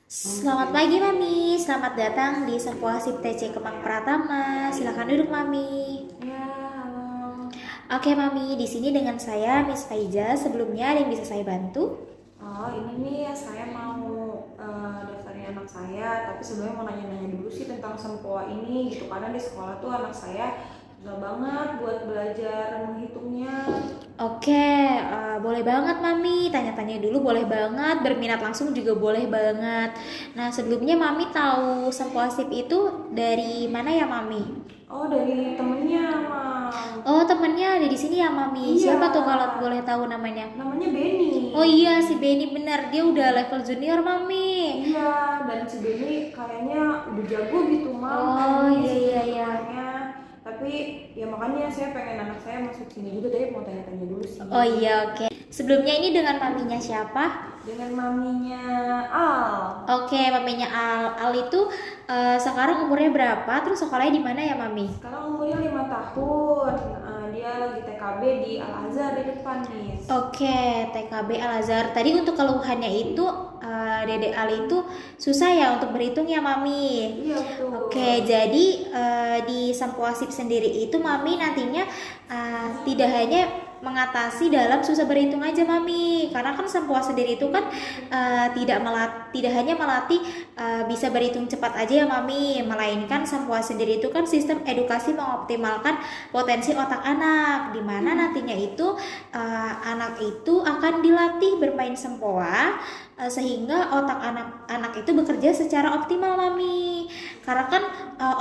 Selamat pagi Mami, selamat datang di sebuah SIP TC Kemang Pratama. Silakan duduk Mami. Ya, halo. Oke Mami, di sini dengan saya Miss Faiza. Sebelumnya ada yang bisa saya bantu? Oh, ini nih saya mau daftarin anak saya, tapi sebelumnya mau nanya-nanya dulu sih tentang Sempoa ini gitu. Karena di sekolah tuh anak saya susah banget buat belajar menghitungnya. Oke, boleh banget Mami. Tanya-tanya dulu boleh banget. Berminat langsung juga boleh banget. Nah sebelumnya Mami tahu Sempoa SIP itu dari mana ya Mami? Oh, dari temennya, Mam. Oh temennya ada di sini ya Mami. Iya, Siapa tuh kalau boleh tahu namanya? namanya Benny. Oh iya si Benny bener, dia udah level junior Mami. Iya, dan si Benny kayaknya udah jago gitu, Mam. Oh Kan iya sistem iya iya. sekolahnya. Tapi ya makanya saya pengen anak saya masuk sini juga, tapi mau tanya-tanya dulu sih. Oh iya oke. Sebelumnya ini dengan maminya siapa? Dengan maminya Al. Oke, maminya Al. Al itu sekarang umurnya berapa? Terus sekolahnya di mana ya mami? Sekarang umurnya 5 tahun. Dia lagi TKB di Al Azhar di depan nih. Oke, TKB Al Azhar. Tadi untuk keluhannya itu Dede Al itu susah ya untuk berhitung ya mami. Iya betul. Oke, jadi di Sempoasip sendiri itu mami nantinya tidak hanya mengatasi dalam susah berhitung aja mami, karena kan Sempoa sendiri itu kan tidak hanya melatih bisa berhitung cepat aja ya mami, melainkan Sempoa sendiri itu kan sistem edukasi mengoptimalkan potensi otak anak, di mana nantinya itu anak itu akan dilatih bermain Sempoa sehingga otak anak itu bekerja secara optimal mami, karena kan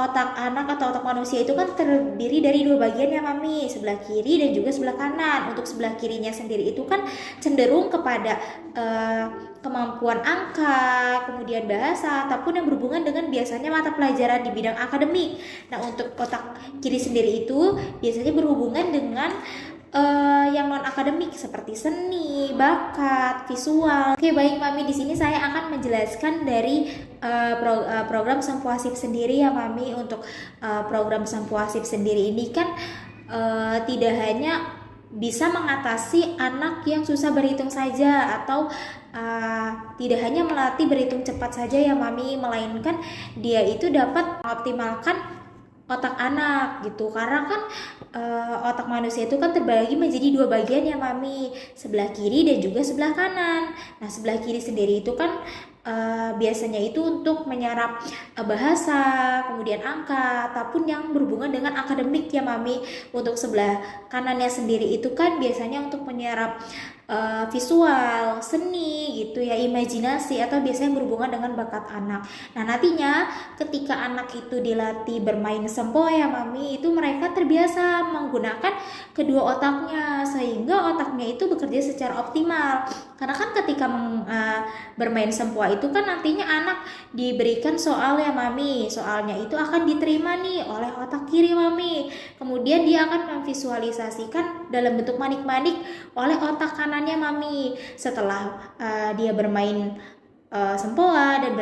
otak anak atau otak manusia itu kan terdiri dari dua bagian ya mami, sebelah kiri dan juga sebelah kanan. Untuk sebelah kirinya sendiri itu kan cenderung kepada kemampuan angka, kemudian bahasa, ataupun yang berhubungan dengan biasanya mata pelajaran di bidang akademik. Nah untuk otak kiri sendiri itu biasanya berhubungan dengan yang non akademik seperti seni, bakat, visual. Oke baik mami, di sini saya akan menjelaskan dari program Sempoasip sendiri ya mami. Untuk program Sempoasip sendiri ini kan tidak hanya bisa mengatasi anak yang susah berhitung saja, atau tidak hanya melatih berhitung cepat saja ya mami, melainkan dia itu dapat mengoptimalkan otak anak gitu, karena kan otak manusia itu kan terbagi menjadi dua bagian ya mami, sebelah kiri dan juga sebelah kanan. Nah sebelah kiri sendiri itu kan biasanya itu untuk menyerap bahasa, kemudian angka, ataupun yang berhubungan dengan akademik ya mami. Untuk sebelah kanannya sendiri itu kan biasanya untuk menyerap visual, seni gitu ya, imajinasi, atau biasanya berhubungan dengan bakat anak. Nah nantinya ketika anak itu dilatih bermain Sempoa ya mami, itu mereka terbiasa menggunakan kedua otaknya sehingga otaknya itu bekerja secara optimal. Karena kan ketika bermain Sempoa itu kan nantinya anak diberikan soal ya mami, soalnya itu akan diterima nih oleh otak kiri mami, kemudian dia akan memvisualisasikan dalam bentuk manik-manik oleh otak kanannya mami. Setelah dia bermain Sempoa dan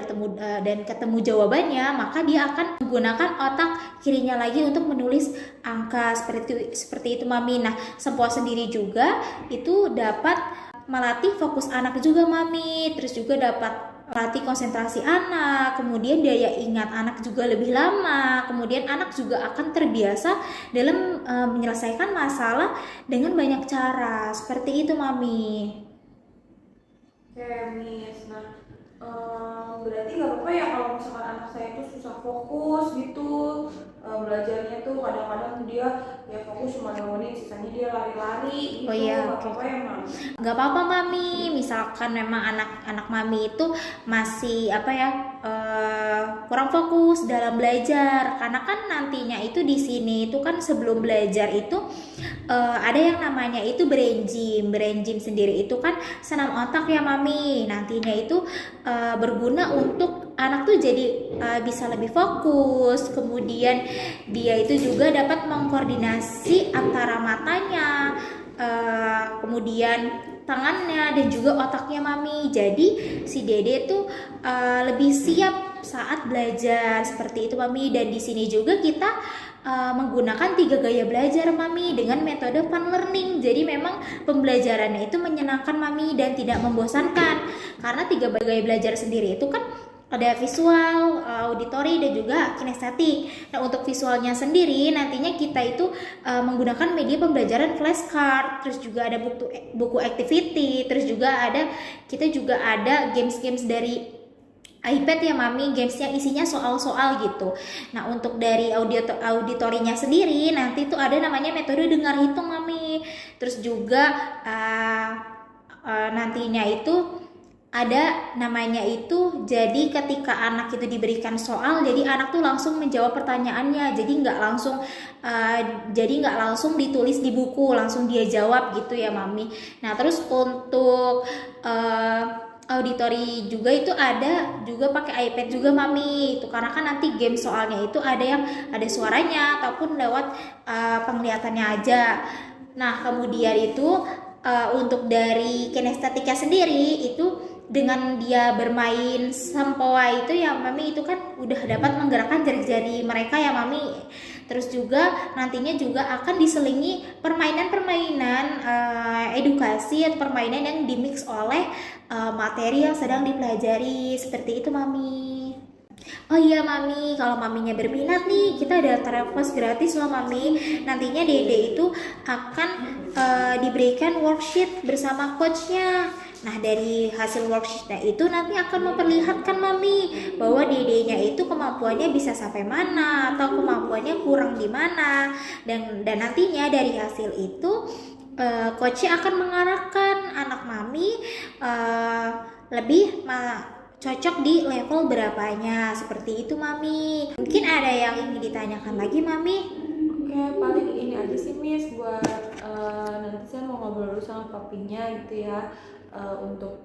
dan ketemu jawabannya, maka dia akan menggunakan otak kirinya lagi untuk menulis angka seperti itu mami. Nah Sempoa sendiri juga itu dapat melatih fokus anak juga mami, terus juga dapat melatih konsentrasi anak, kemudian daya ingat anak juga lebih lama, kemudian anak juga akan terbiasa dalam menyelesaikan masalah dengan banyak cara, seperti itu mami. Oke, Miss. Nah, berarti nggak apa-apa ya kalau misalkan anak saya itu susah fokus gitu, belajarnya tuh kadang-kadang dia ya fokus cuma 2 menit, sisanya dia lari-lari gitu. Oh iya, Nggak oke. apa-apa ya, Mam? Gak apa-apa mami, misalkan memang anak-anak mami itu masih apa ya, kurang fokus dalam belajar, karena kan nantinya itu di sini itu kan sebelum belajar itu ada yang namanya itu brain gym. Brain gym sendiri itu kan senam otak ya mami, nantinya itu berguna untuk anak tuh jadi bisa lebih fokus, kemudian dia itu juga dapat mengkoordinasi antara matanya, kemudian tangannya dan juga otaknya mami. Jadi si Dede tuh lebih siap saat belajar seperti itu mami. Dan di sini juga kita menggunakan 3 gaya belajar mami dengan metode fun learning. Jadi memang pembelajarannya itu menyenangkan mami dan tidak membosankan. Karena 3 gaya belajar sendiri itu kan ada visual, auditori, dan juga kinestetik. Nah, untuk visualnya sendiri nantinya kita itu menggunakan media pembelajaran flashcard, terus juga ada buku activity, terus juga kita juga ada games-games dari iPad ya Mami, gamesnya isinya soal-soal gitu. Nah, untuk dari auditorinya sendiri nanti tuh ada namanya metode dengar hitung Mami. Terus juga nantinya itu ada namanya itu, jadi ketika anak itu diberikan soal, jadi anak tuh langsung menjawab pertanyaannya, jadi nggak langsung ditulis di buku, langsung dia jawab gitu ya Mami. Nah, terus untuk auditori juga itu ada juga pakai iPad juga Mami, itu karena kan nanti game soalnya itu ada yang ada suaranya ataupun lewat penglihatannya aja. Nah, kemudian itu untuk dari kinestetika sendiri itu dengan dia bermain sempoa itu ya Mami, itu kan udah dapat menggerakkan jari-jari mereka ya Mami. Terus juga nantinya juga akan diselingi permainan-permainan edukasi atau permainan yang dimix oleh materi yang sedang dipelajari, seperti itu Mami. Oh iya Mami, kalau Maminya berminat nih, kita ada trial class gratis loh Mami. Nantinya Dede itu akan diberikan worksheet bersama coachnya. Nah, dari hasil worksheetnya itu nanti akan memperlihatkan Mami bahwa Dedenya itu kemampuannya bisa sampai mana atau kemampuannya kurang di mana, dan nantinya dari hasil itu coachnya akan mengarahkan anak Mami lebih cocok di level berapanya, seperti itu Mami. Mungkin ada yang ingin ditanyakan lagi Mami? Oke, paling ini aja sih Miss, buat nanti saya mau ngobrol dulu sama papinya gitu ya, untuk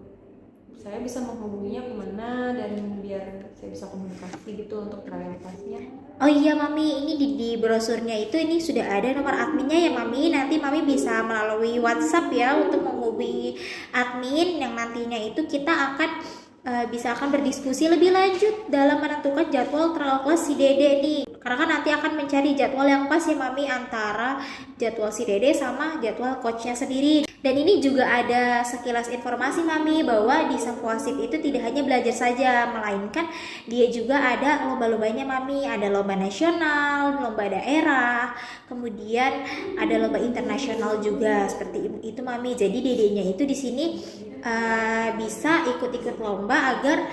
saya bisa menghubunginya kemana dan biar saya bisa komunikasi gitu untuk trial class-nya. Oh iya Mami, ini di brosurnya itu ini sudah ada nomor adminnya ya Mami. Nanti Mami bisa melalui WhatsApp ya untuk menghubungi admin, yang nantinya itu kita akan berdiskusi lebih lanjut dalam menentukan jadwal trial class si Dede nih. Karena kan nanti akan mencari jadwal yang pas ya Mami antara jadwal si Dede sama jadwal coachnya sendiri. Dan ini juga ada sekilas informasi Mami bahwa di Sempoasip itu tidak hanya belajar saja, melainkan dia juga ada lomba-lombanya Mami. Ada lomba nasional, lomba daerah, kemudian ada lomba internasional juga, seperti itu Mami. Jadi Dedenya itu di sini bisa ikut-ikut lomba agar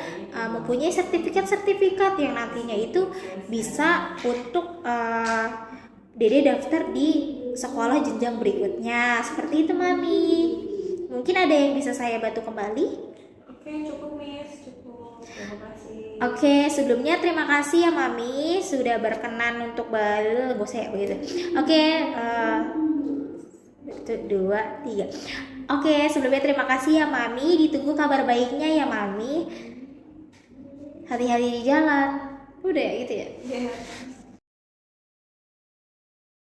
mempunyai sertifikat-sertifikat yang nantinya itu bisa untuk Dede daftar di sekolah jenjang berikutnya, seperti itu Mami. Mungkin ada yang bisa saya bantu kembali? Oke, cukup Miss, cukup. Terima kasih. Oke, sebelumnya terima kasih ya Mami sudah berkenan untuk begitu. Oke, 1, 2, 3. Oke, sebelumnya terima kasih ya Mami. Ditunggu kabar baiknya ya Mami. Hati-hati di jalan. Udah ya gitu ya? Iya.